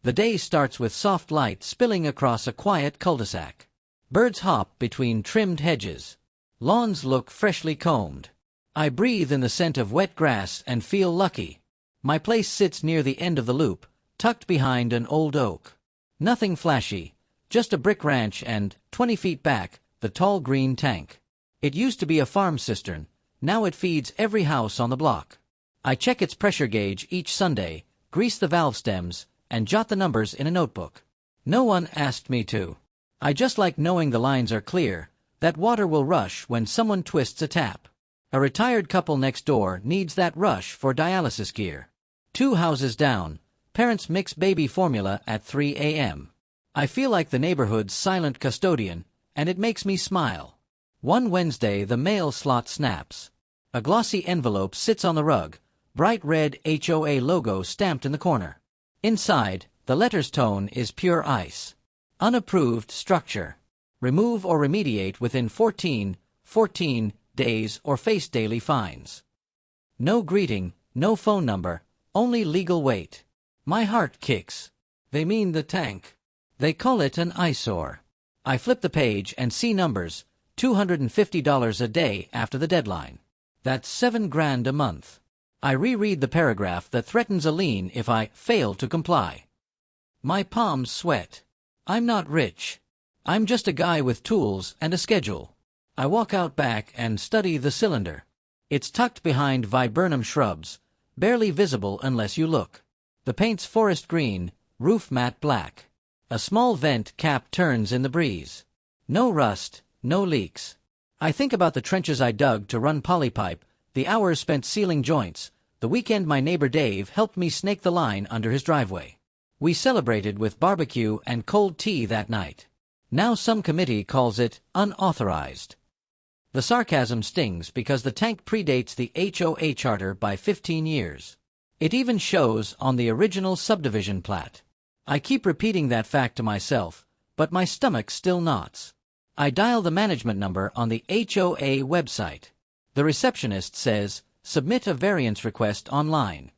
The day starts with soft light spilling across a quiet cul-de-sac. Birds hop between trimmed hedges. Lawns look freshly combed. I breathe in the scent of wet grass and feel lucky. My place sits near the end of the loop, tucked behind an old oak. Nothing flashy, just a brick ranch and, 20 feet back, the tall green tank. It used to be a farm cistern. Now it feeds every house on the block. I check its pressure gauge each Sunday, grease the valve stems, and jot the numbers in a notebook. No one asked me to. I just like knowing the lines are clear, that water will rush when someone twists a tap. A retired couple next door needs that rush for dialysis gear. 2 houses down, parents mix baby formula at 3 a.m. I feel like the neighborhood's silent custodian, and it makes me smile. One Wednesday the mail slot snaps. A glossy envelope sits on the rug, bright red HOA logo stamped in the corner. Inside, the letter's tone is pure ice. Unapproved structure. Remove or remediate within 14 days or face daily fines. No greeting, no phone number, only legal weight. My heart kicks. They mean the tank. They call it an eyesore. I flip the page and see numbers, $250 a day after the deadline. That's $7,000 a month. I reread the paragraph that threatens a lien if I fail to comply. My palms sweat. I'm not rich. I'm just a guy with tools and a schedule. I walk out back and study the cylinder. It's tucked behind viburnum shrubs, barely visible unless you look. The paint's forest green, roof matte black. A small vent cap turns in the breeze. No rust, no leaks. I think about the trenches I dug to run polypipe, the hours spent sealing joints, the weekend my neighbor Dave helped me snake the line under his driveway. We celebrated with barbecue and cold tea that night. Now some committee calls it unauthorized. The sarcasm stings because the tank predates the HOA charter by 15 years. It even shows on the original subdivision plat. I keep repeating that fact to myself, but my stomach still knots. I dial the management number on the HOA website. The receptionist says, "Submit a variance request online."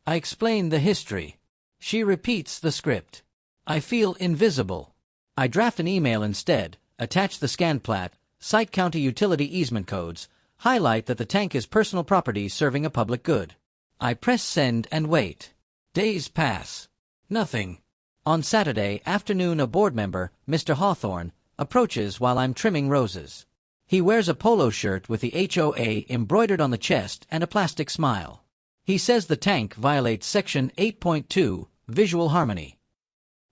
I explain the history. She repeats the script. I feel invisible. I draft an email instead, attach the scanned plat, cite county utility easement codes, highlight that the tank is personal property serving a public good. I press send and wait. Days pass. Nothing. On Saturday afternoon a board member, Mr. Hawthorne, approaches while I'm trimming roses. He wears a polo shirt with the HOA embroidered on the chest and a plastic smile. He says the tank violates Section 8.2, Visual Harmony.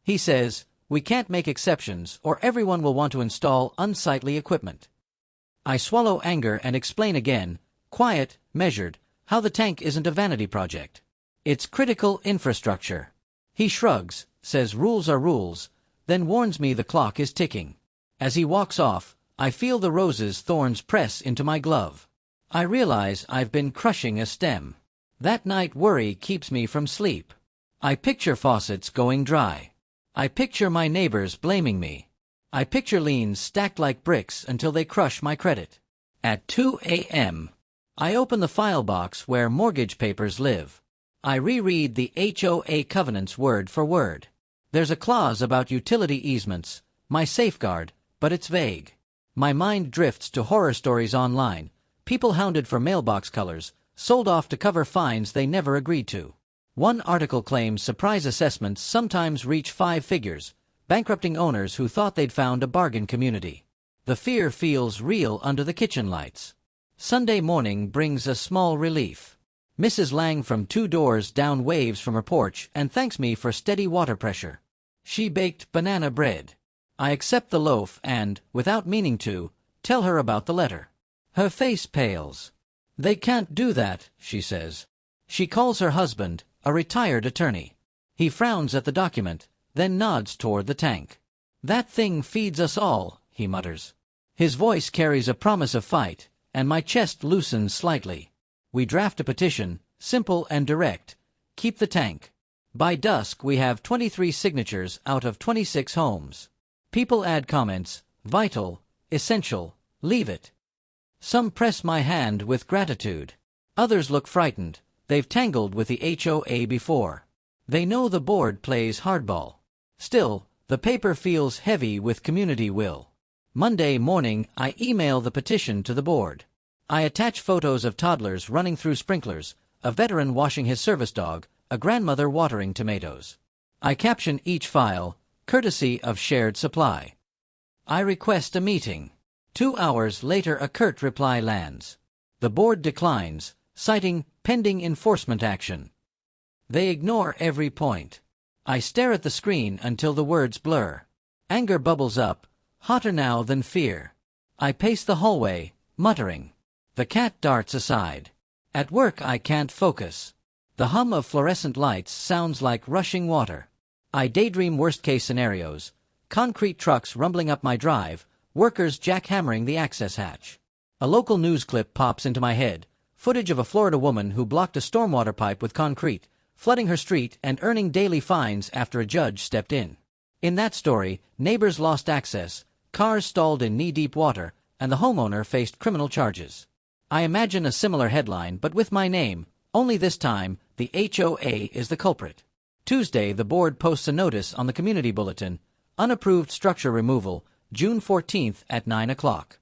He says, "We can't make exceptions or everyone will want to install unsightly equipment." I swallow anger and explain again, quiet, measured, how the tank isn't a vanity project. It's critical infrastructure. He shrugs, says rules are rules, then warns me the clock is ticking. As he walks off, I feel the rose's thorns press into my glove. I realize I've been crushing a stem. That night worry keeps me from sleep. I picture faucets going dry. I picture my neighbors blaming me. I picture liens stacked like bricks until they crush my credit. At 2 a.m., I open the file box where mortgage papers live. I reread the HOA covenants word for word. There's a clause about utility easements, my safeguard, but it's vague. My mind drifts to horror stories online, people hounded for mailbox colors, sold off to cover fines they never agreed to. One article claims surprise assessments sometimes reach 5 figures, bankrupting owners who thought they'd found a bargain community. The fear feels real under the kitchen lights. Sunday morning brings a small relief. Mrs. Lang from 2 doors down waves from her porch and thanks me for steady water pressure. She baked banana bread. I accept the loaf and, without meaning to, tell her about the letter. Her face pales. "They can't do that," she says. She calls her husband, a retired attorney. He frowns at the document, then nods toward the tank. "That thing feeds us all," he mutters. His voice carries a promise of fight, and my chest loosens slightly. We draft a petition, simple and direct. Keep the tank. By dusk we have 23 signatures out of 26 homes. People add comments, vital, essential, leave it. Some press my hand with gratitude. Others look frightened, they've tangled with the HOA before. They know the board plays hardball. Still, the paper feels heavy with community will. Monday morning, I email the petition to the board. I attach photos of toddlers running through sprinklers, a veteran washing his service dog, a grandmother watering tomatoes. I caption each file, courtesy of shared supply. I request a meeting. 2 hours later, a curt reply lands. The board declines, citing pending enforcement action. They ignore every point. I stare at the screen until the words blur. Anger bubbles up, hotter now than fear. I pace the hallway, muttering. The cat darts aside. At work I can't focus. The hum of fluorescent lights sounds like rushing water. I daydream worst-case scenarios. Concrete trucks rumbling up my drive, workers jackhammering the access hatch. A local news clip pops into my head, footage of a Florida woman who blocked a stormwater pipe with concrete, flooding her street and earning daily fines after a judge stepped in. In that story, neighbors lost access, cars stalled in knee-deep water, and the homeowner faced criminal charges. I imagine a similar headline, but with my name, only this time, the HOA is the culprit. Tuesday, the board posts a notice on the community bulletin, unapproved structure removal, June 14th at 9 o'clock.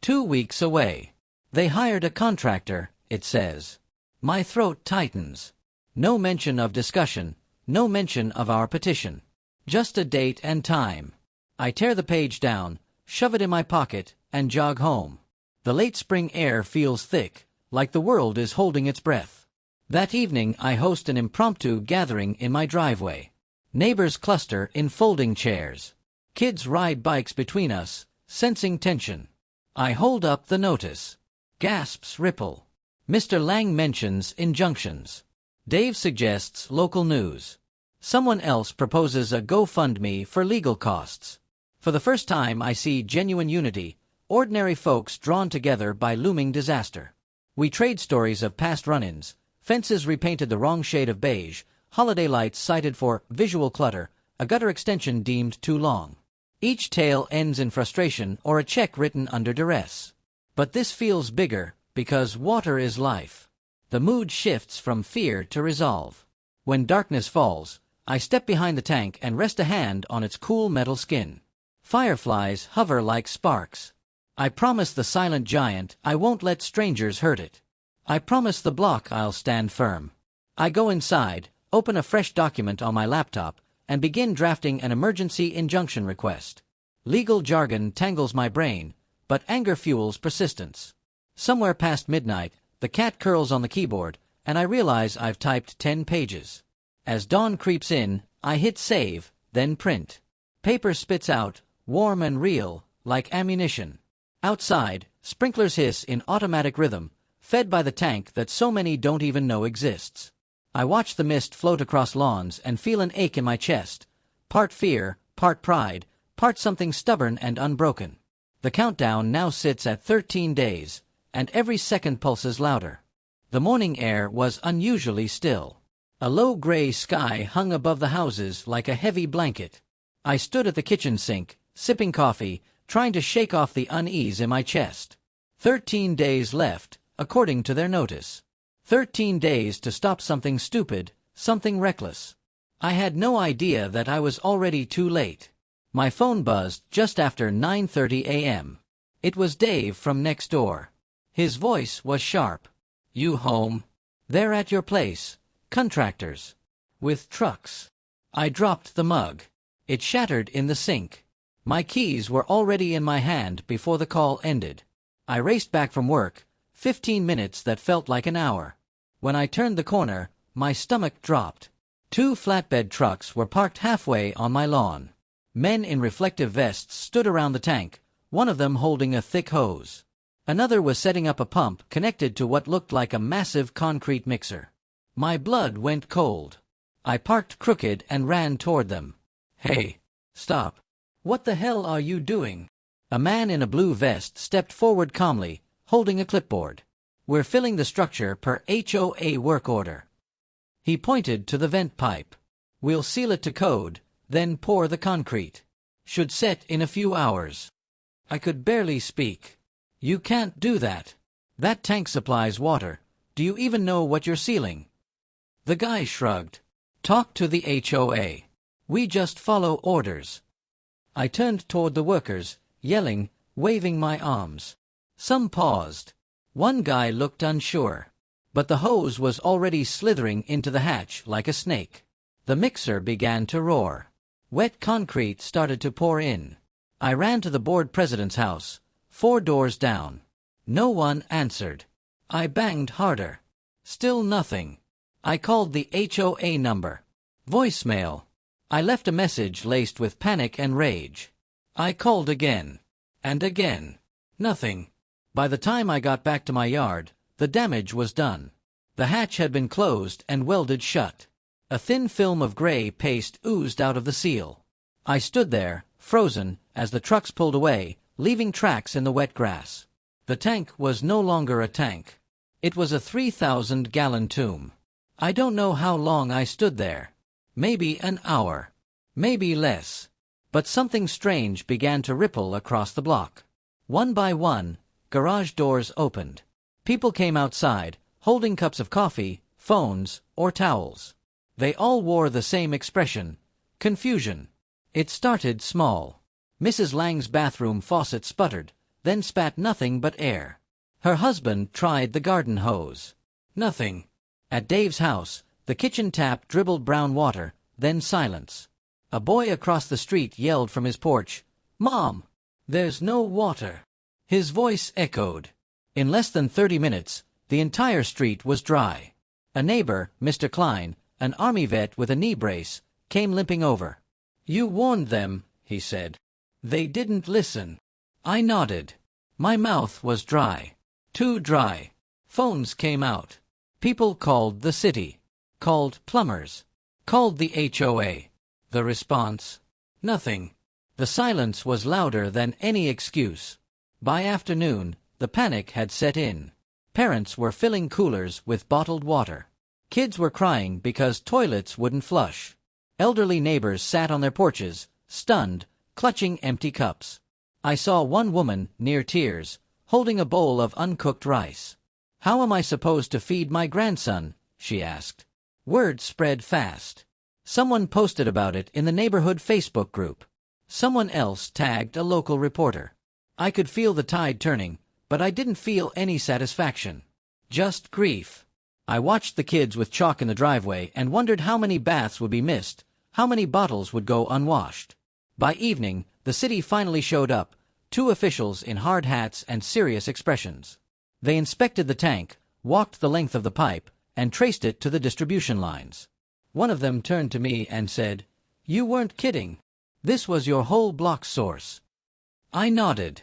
2 weeks away. They hired a contractor, it says. My throat tightens. No mention of discussion, no mention of our petition. Just a date and time. I tear the page down, shove it in my pocket, and jog home. The late spring air feels thick, like the world is holding its breath. That evening I host an impromptu gathering in my driveway. Neighbors cluster in folding chairs. Kids ride bikes between us, sensing tension. I hold up the notice. Gasps ripple. Mr. Lang mentions injunctions. Dave suggests local news. Someone else proposes a GoFundMe for legal costs. For the first time I see genuine unity, ordinary folks drawn together by looming disaster. We trade stories of past run-ins, fences repainted the wrong shade of beige, holiday lights cited for visual clutter, a gutter extension deemed too long. Each tale ends in frustration or a check written under duress. But this feels bigger, because water is life. The mood shifts from fear to resolve. When darkness falls, I step behind the tank and rest a hand on its cool metal skin. Fireflies hover like sparks. I promise the silent giant I won't let strangers hurt it. I promise the block I'll stand firm. I go inside, open a fresh document on my laptop, and begin drafting an emergency injunction request. Legal jargon tangles my brain, but anger fuels persistence. Somewhere past midnight, the cat curls on the keyboard, and I realize I've typed 10 pages. As dawn creeps in, I hit save, then print. Paper spits out, warm and real, like ammunition. Outside, sprinklers hiss in automatic rhythm, fed by the tank that so many don't even know exists. I watch the mist float across lawns and feel an ache in my chest, part fear, part pride, part something stubborn and unbroken. The countdown now sits at 13 days, and every second pulses louder. The morning air was unusually still. A low gray sky hung above the houses like a heavy blanket. I stood at the kitchen sink, sipping coffee, trying to shake off the unease in my chest. 13 days left, according to their notice. 13 days to stop something stupid, something reckless. I had no idea that I was already too late. My phone buzzed just after 9:30 a.m. It was Dave from next door. His voice was sharp. You home? They're at your place. Contractors. With trucks. I dropped the mug. It shattered in the sink. My keys were already in my hand before the call ended. I raced back from work, 15 minutes that felt like an hour. When I turned the corner, my stomach dropped. 2 flatbed trucks were parked halfway on my lawn. Men in reflective vests stood around the tank, one of them holding a thick hose. Another was setting up a pump connected to what looked like a massive concrete mixer. My blood went cold. I parked crooked and ran toward them. Hey, stop. What the hell are you doing? A man in a blue vest stepped forward calmly, holding a clipboard. We're filling the structure per HOA work order. He pointed to the vent pipe. We'll seal it to code, then pour the concrete. Should set in a few hours. I could barely speak. You can't do that. That tank supplies water. Do you even know what you're sealing? The guy shrugged. Talk to the HOA. We just follow orders. I turned toward the workers, yelling, waving my arms. Some paused. One guy looked unsure. But the hose was already slithering into the hatch like a snake. The mixer began to roar. Wet concrete started to pour in. I ran to the board president's house, 4 doors down. No one answered. I banged harder. Still nothing. I called the HOA number. Voicemail. I left a message laced with panic and rage. I called again. And again. Nothing. By the time I got back to my yard, the damage was done. The hatch had been closed and welded shut. A thin film of gray paste oozed out of the seal. I stood there, frozen, as the trucks pulled away, leaving tracks in the wet grass. The tank was no longer a tank. It was a 3,000-gallon tomb. I don't know how long I stood there. Maybe an hour. Maybe less. But something strange began to ripple across the block. One by one, garage doors opened. People came outside, holding cups of coffee, phones, or towels. They all wore the same expression: confusion. It started small. Mrs. Lang's bathroom faucet sputtered, then spat nothing but air. Her husband tried the garden hose. Nothing. At Dave's house, the kitchen tap dribbled brown water, then silence. A boy across the street yelled from his porch, "Mom, there's no water." His voice echoed. In less than 30 minutes, the entire street was dry. A neighbor, Mr. Klein, an army vet with a knee brace, came limping over. "You warned them," he said. "They didn't listen." I nodded. My mouth was dry. Too dry. Phones came out. People called the city. Called plumbers. Called the HOA. The response? Nothing. The silence was louder than any excuse. By afternoon, the panic had set in. Parents were filling coolers with bottled water. Kids were crying because toilets wouldn't flush. Elderly neighbors sat on their porches, stunned, clutching empty cups. I saw one woman, near tears, holding a bowl of uncooked rice. "How am I supposed to feed my grandson?" she asked. Word spread fast. Someone posted about it in the neighborhood Facebook group. Someone else tagged a local reporter. I could feel the tide turning, but I didn't feel any satisfaction. Just grief. I watched the kids with chalk in the driveway and wondered how many baths would be missed, how many bottles would go unwashed. By evening, the city finally showed up, 2 officials in hard hats and serious expressions. They inspected the tank, walked the length of the pipe, and traced it to the distribution lines. One of them turned to me and said, "You weren't kidding. This was your whole block's source." I nodded.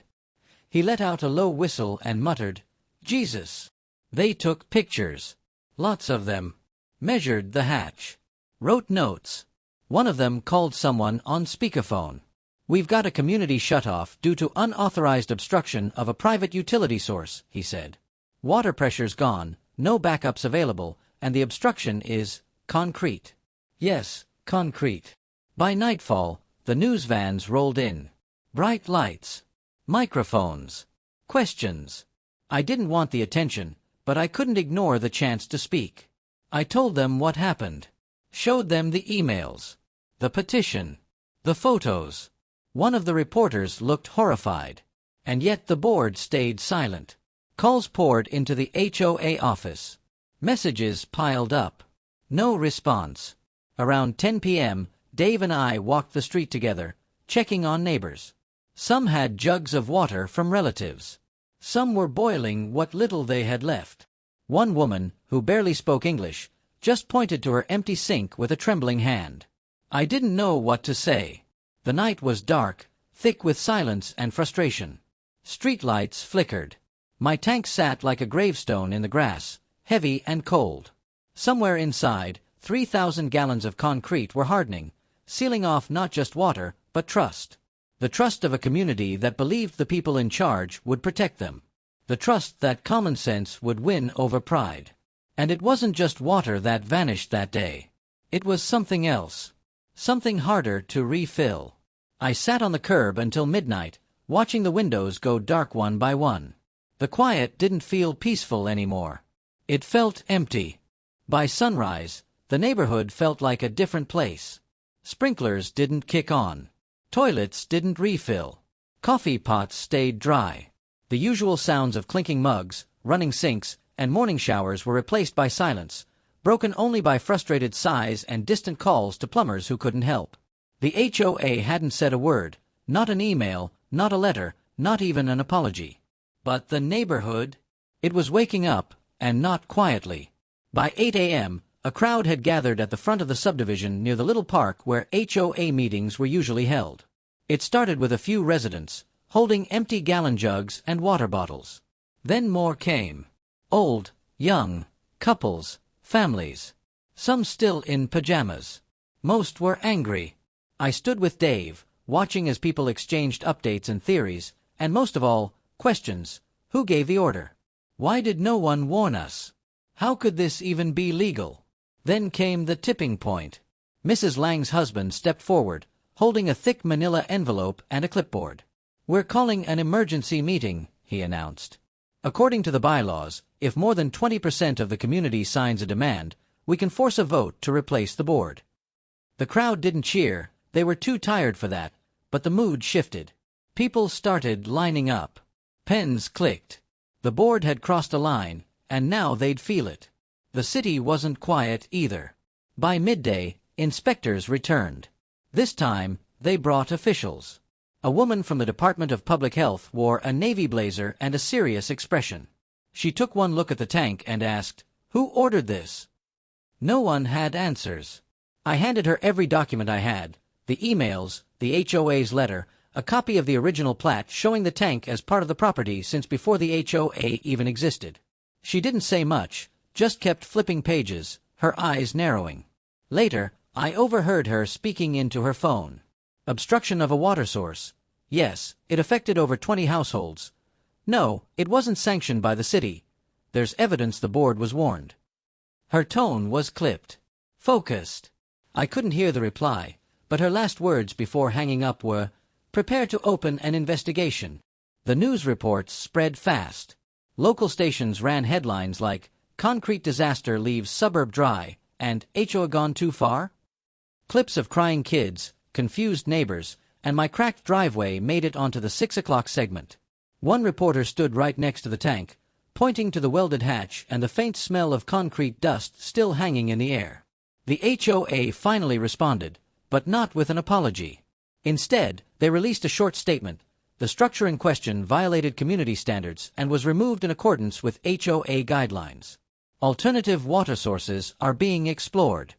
He let out a low whistle and muttered, "Jesus." They took pictures. Lots of them. Measured the hatch. Wrote notes. One of them called someone on speakerphone. "We've got a community shutoff due to unauthorized obstruction of a private utility source," he said. "Water pressure's gone, no backups available, and the obstruction is concrete." Yes, concrete. By nightfall, the news vans rolled in. Bright lights. Microphones. Questions. I didn't want the attention, but I couldn't ignore the chance to speak. I told them what happened. Showed them the emails. The petition. The photos. One of the reporters looked horrified. And yet the board stayed silent. Calls poured into the HOA office. Messages piled up. No response. Around 10 p.m., Dave and I walked the street together, checking on neighbors. Some had jugs of water from relatives. Some were boiling what little they had left. One woman, who barely spoke English, just pointed to her empty sink with a trembling hand. I didn't know what to say. The night was dark, thick with silence and frustration. Streetlights flickered. My tank sat like a gravestone in the grass, heavy and cold. Somewhere inside, 3,000 gallons of concrete were hardening, sealing off not just water, but trust. The trust of a community that believed the people in charge would protect them. The trust that common sense would win over pride. And it wasn't just water that vanished that day. It was something else. Something harder to refill. I sat on the curb until midnight, watching the windows go dark one by one. The quiet didn't feel peaceful anymore. It felt empty. By sunrise, The neighborhood felt like a different place. Sprinklers didn't kick on. Toilets didn't refill. Coffee pots stayed dry. The usual sounds of clinking mugs, running sinks, and morning showers were replaced by silence, broken only by frustrated sighs and distant calls to plumbers who couldn't help. The HOA hadn't said a word, not an email, not a letter, not even an apology. But the neighborhood? It was waking up, and not quietly. By 8 a.m., a crowd had gathered at the front of the subdivision near the little park where HOA meetings were usually held. It started with a few residents, holding empty gallon jugs and water bottles. Then more came. Old, young, couples, families. Some still in pajamas. Most were angry. I stood with Dave, watching as people exchanged updates and theories, and most of all, questions. Who gave the order? Why did no one warn us? How could this even be legal? Then came the tipping point. Mrs. Lang's husband stepped forward, holding a thick manila envelope and a clipboard. "We're calling an emergency meeting," he announced. "According to the bylaws, if more than 20% of the community signs a demand, we can force a vote to replace the board." The crowd didn't cheer, they were too tired for that, but the mood shifted. People started lining up. Pens clicked. The board had crossed a line, and now they'd feel it. The city wasn't quiet either. By midday, inspectors returned. This time, they brought officials. A woman from the Department of Public Health wore a navy blazer and a serious expression. She took one look at the tank and asked, "Who ordered this?" No one had answers. I handed her every document I had, the emails, the HOA's letter, a copy of the original plat showing the tank as part of the property since before the HOA even existed. She didn't say much, just kept flipping pages, her eyes narrowing. Later, I overheard her speaking into her phone. Obstruction of a water source. Yes, it affected over 20 households. No, it wasn't sanctioned by the city. There's evidence the board was warned. Her tone was clipped. Focused. I couldn't hear the reply, but her last words before hanging up were, "Prepare to open an investigation." The news reports spread fast. Local stations ran headlines like, "Concrete disaster leaves suburb dry," and "HOA gone too far?" Clips of crying kids, confused neighbors, and my cracked driveway made it onto the 6 o'clock segment. One reporter stood right next to the tank, pointing to the welded hatch and the faint smell of concrete dust still hanging in the air. The HOA finally responded, but not with an apology. Instead, they released a short statement. The structure in question violated community standards and was removed in accordance with HOA guidelines. Alternative water sources are being explored.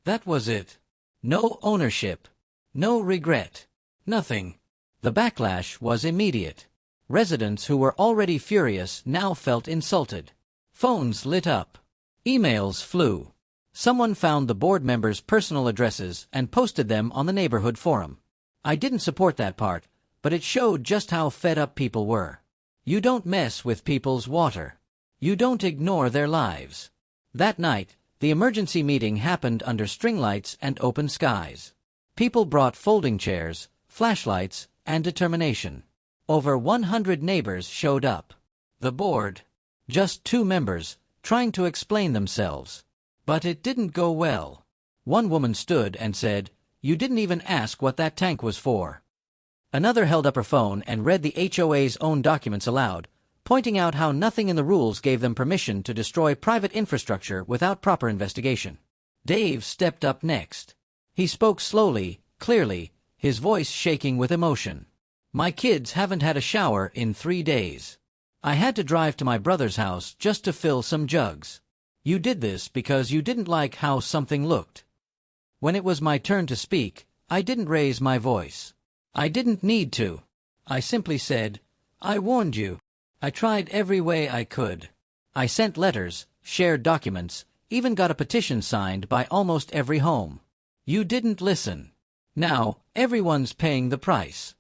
That was it. No ownership. No regret. Nothing. The backlash was immediate. Residents who were already furious now felt insulted. Phones lit up. Emails flew. Someone found the board members' personal addresses and posted them on the neighborhood forum. I didn't support that part, but it showed just how fed up people were. You don't mess with people's water. You don't ignore their lives. That night, the emergency meeting happened under string lights and open skies. People brought folding chairs, flashlights, and determination. Over 100 neighbors showed up. The board, just 2 members, trying to explain themselves. But it didn't go well. One woman stood and said, "You didn't even ask what that tank was for." Another held up her phone and read the HOA's own documents aloud, pointing out how nothing in the rules gave them permission to destroy private infrastructure without proper investigation. Dave stepped up next. He spoke slowly, clearly, his voice shaking with emotion. "My kids haven't had a shower in 3 days. I had to drive to my brother's house just to fill some jugs. You did this because you didn't like how something looked." When it was my turn to speak, I didn't raise my voice. I didn't need to. I simply said, "I warned you. I tried every way I could. I sent letters, shared documents, even got a petition signed by almost every home. You didn't listen. Now, everyone's paying the price."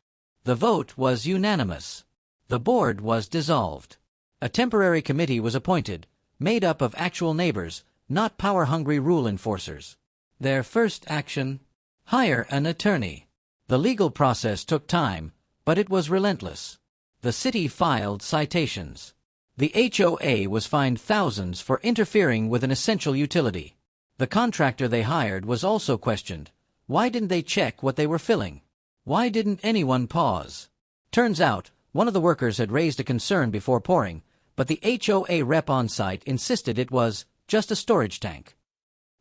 The vote was unanimous. The board was dissolved. A temporary committee was appointed, made up of actual neighbors, not power-hungry rule enforcers. Their first action? Hire an attorney. The legal process took time, but it was relentless. The city filed citations. The HOA was fined thousands for interfering with an essential utility. The contractor they hired was also questioned. Why didn't they check what they were filling? Why didn't anyone pause? Turns out, one of the workers had raised a concern before pouring, but the HOA rep on site insisted it was just a storage tank.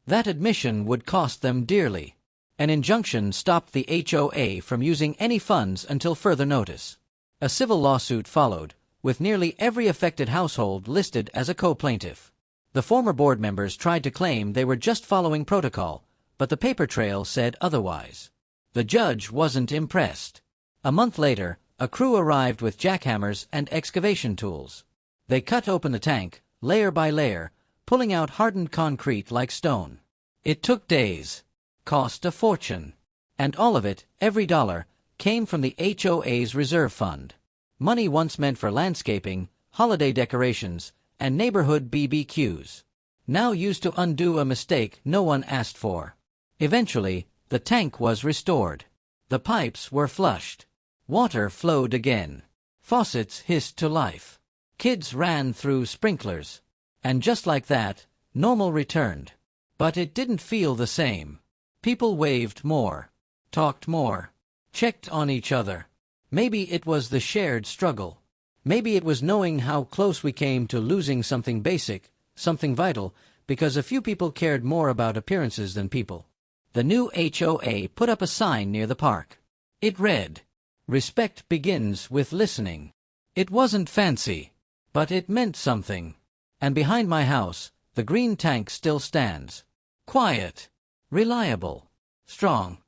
That admission would cost them dearly. An injunction stopped the HOA from using any funds until further notice. A civil lawsuit followed, with nearly every affected household listed as a co-plaintiff. The former board members tried to claim they were just following protocol, but the paper trail said otherwise. The judge wasn't impressed. A month later, a crew arrived with jackhammers and excavation tools. They cut open the tank, layer by layer, pulling out hardened concrete like stone. It took days, cost a fortune, and all of it, every dollar, came from the HOA's reserve fund. Money once meant for landscaping, holiday decorations, and neighborhood BBQs. Now used to undo a mistake no one asked for. Eventually, the tank was restored. The pipes were flushed. Water flowed again. Faucets hissed to life. Kids ran through sprinklers. And just like that, normal returned. But it didn't feel the same. People waved more, talked more, checked on each other. Maybe it was the shared struggle. Maybe it was knowing how close we came to losing something basic, something vital, because a few people cared more about appearances than people. The new HOA put up a sign near the park. It read, "Respect begins with listening." It wasn't fancy, but it meant something. And behind my house, the green tank still stands. Quiet, reliable, strong.